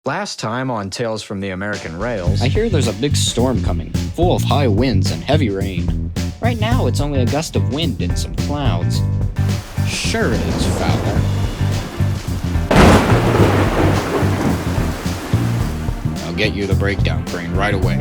Last time on Tales from the American Rails, I hear there's a big storm coming, full of high winds and heavy rain. Right now, it's only a gust of wind and some clouds. Sure it is, Fowler. I'll get you the breakdown crane right away.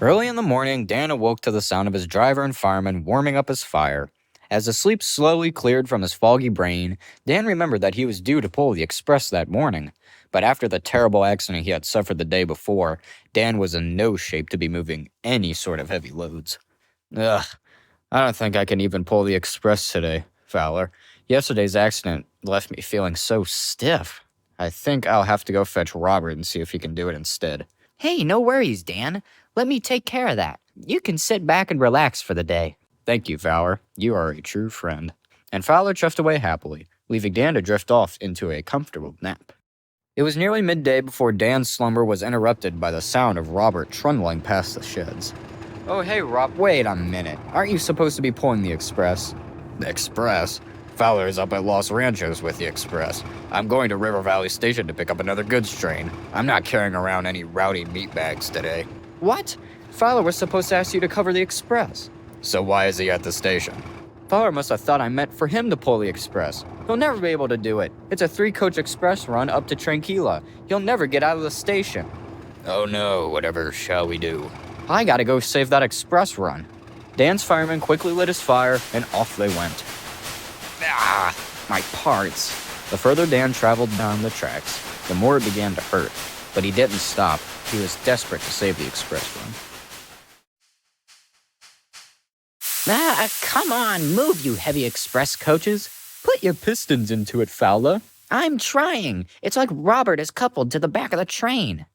Early in the morning, Dan awoke to the sound of his driver and fireman warming up his fire. As the sleep slowly cleared from his foggy brain, Dan remembered that he was due to pull the express that morning. But after the terrible accident he had suffered the day before, Dan was in no shape to be moving any sort of heavy loads. Ugh, I don't think I can even pull the express today, Fowler. Yesterday's accident left me feeling so stiff. I think I'll have to go fetch Robert and see if he can do it instead. Hey, no worries, Dan. Let me take care of that. You can sit back and relax for the day. Thank you, Fowler. You are a true friend. And Fowler chuffed away happily, leaving Dan to drift off into a comfortable nap. It was nearly midday before Dan's slumber was interrupted by the sound of Robert trundling past the sheds. Oh, hey, Rob, wait a minute. Aren't you supposed to be pulling the express? The express? Fowler is up at Los Ranchos with the express. I'm going to River Valley Station to pick up another goods train. I'm not carrying around any rowdy meat bags today. What? Fowler was supposed to ask you to cover the express. So why is he at the station? Fowler must have thought I meant for him to pull the express. He'll never be able to do it. It's a 3-coach express run up to Tranquilla. He'll never get out of the station. Oh no, whatever shall we do? I gotta go save that express run. Dan's fireman quickly lit his fire, and off they went. Ah, my parts. The further Dan traveled down the tracks, the more it began to hurt. But he didn't stop. He was desperate to save the express run. Come on, move, you heavy express coaches. Put your pistons into it, Fowler. I'm trying. It's like Robert is coupled to the back of the train.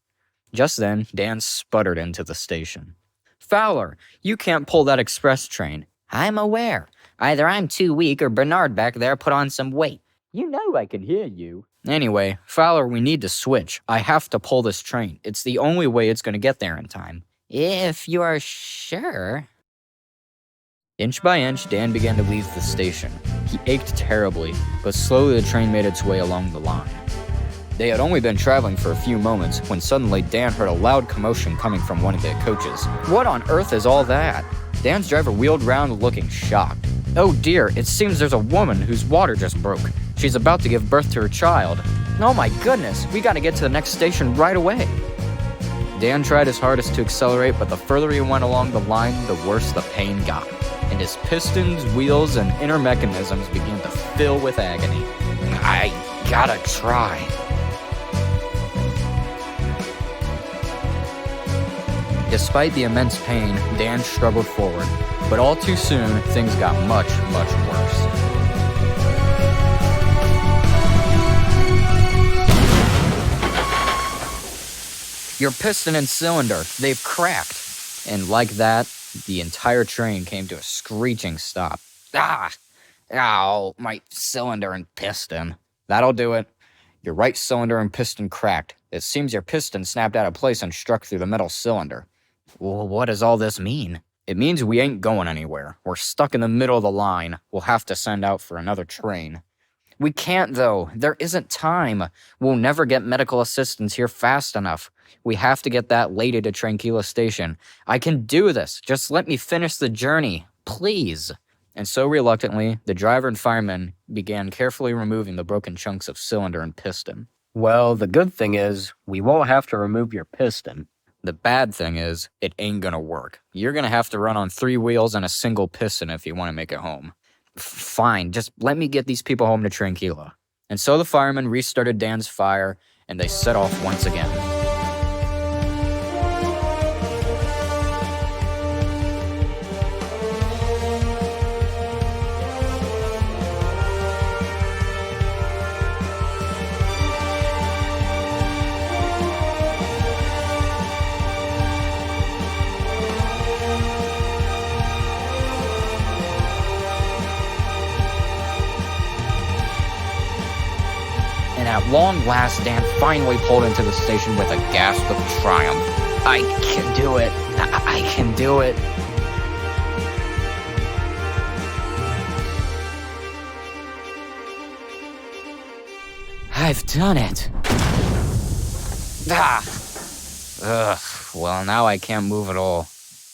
Just then, Dan sputtered into the station. Fowler, you can't pull that express train. I'm aware. Either I'm too weak or Bernard back there put on some weight. You know I can hear you. Anyway, Fowler, we need to switch. I have to pull this train. It's the only way it's going to get there in time. If you're sure. Inch by inch, Dan began to leave the station. He ached terribly, but slowly the train made its way along the line. They had only been traveling for a few moments when suddenly Dan heard a loud commotion coming from one of the coaches. What on earth is all that? Dan's driver wheeled round looking shocked. Oh dear, it seems there's a woman whose water just broke. She's about to give birth to her child. Oh my goodness, we gotta get to the next station right away. Dan tried his hardest to accelerate, but the further he went along the line, the worse the pain got. And his pistons, wheels, and inner mechanisms began to fill with agony. I gotta try. Despite the immense pain, Dan struggled forward. But all too soon, things got much, much worse. Your piston and cylinder, they've cracked. And like that, the entire train came to a screeching stop. Ah! Ow, my cylinder and piston. That'll do it. Your right cylinder and piston cracked. It seems your piston snapped out of place and struck through the metal cylinder. Well, what does all this mean? It means we ain't going anywhere. We're stuck in the middle of the line. We'll have to send out for another train. We can't, though. There isn't time. We'll never get medical assistance here fast enough. We have to get that lady to Tranquilla Station. I can do this. Just let me finish the journey, please. And so reluctantly, the driver and fireman began carefully removing the broken chunks of cylinder and piston. Well, the good thing is, we won't have to remove your piston. The bad thing is, it ain't gonna work. You're gonna have to run on 3 wheels and a single piston if you want to make it home. Fine, just let me get these people home to Tranquilla. And so the firemen restarted Dan's fire, and they set off once again. At long last, Dan finally pulled into the station with a gasp of triumph. I can do it. I can do it. I've done it. Ah! Ugh, well, now I can't move at all.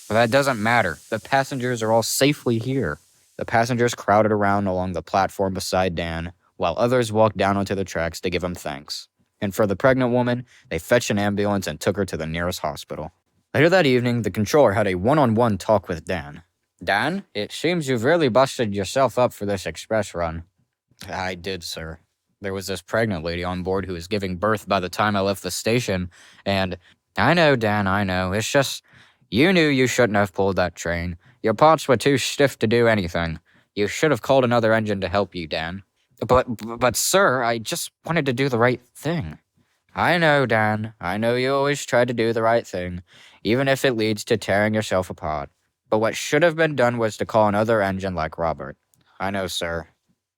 But that doesn't matter. The passengers are all safely here. The passengers crowded around along the platform beside Dan, while others walked down onto the tracks to give him thanks. And for the pregnant woman, they fetched an ambulance and took her to the nearest hospital. Later that evening, the controller had a one-on-one talk with Dan. Dan, it seems you've really busted yourself up for this express run. I did, sir. There was this pregnant lady on board who was giving birth by the time I left the station, and I know, Dan, I know. It's just, you knew you shouldn't have pulled that train. Your parts were too stiff to do anything. You should have called another engine to help you, Dan. But, sir, I just wanted to do the right thing. I know, Dan. I know you always try to do the right thing, even if it leads to tearing yourself apart. But what should have been done was to call another engine like Robert. I know, sir.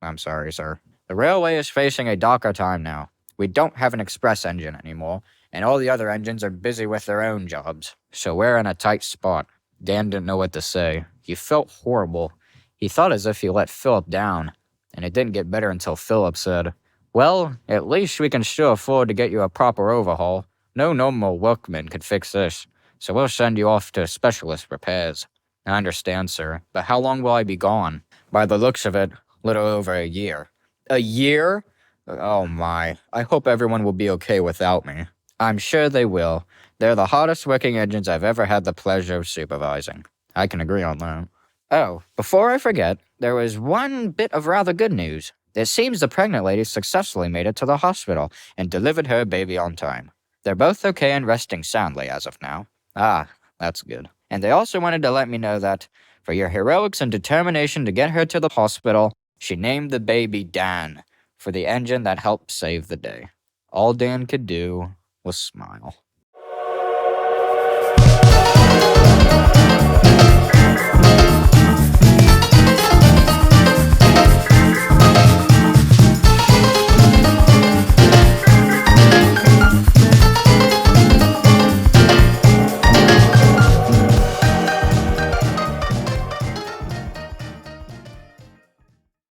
I'm sorry, sir. The railway is facing a darker time now. We don't have an express engine anymore, and all the other engines are busy with their own jobs. So we're in a tight spot. Dan didn't know what to say. He felt horrible. He thought as if he let Philip down, and it didn't get better until Philip said, "Well, at least we can still afford to get you a proper overhaul. No normal workman could fix this, so we'll send you off to specialist repairs." I understand, sir, but how long will I be gone? By the looks of it, little over a year. A year? Oh my, I hope everyone will be okay without me. I'm sure they will. They're the hardest working engines I've ever had the pleasure of supervising. I can agree on that. Oh, before I forget, there was one bit of rather good news. It seems the pregnant lady successfully made it to the hospital and delivered her baby on time. They're both okay and resting soundly as of now. Ah, that's good. And they also wanted to let me know that, for your heroics and determination to get her to the hospital, she named the baby Dan, for the engine that helped save the day. All Dan could do was smile.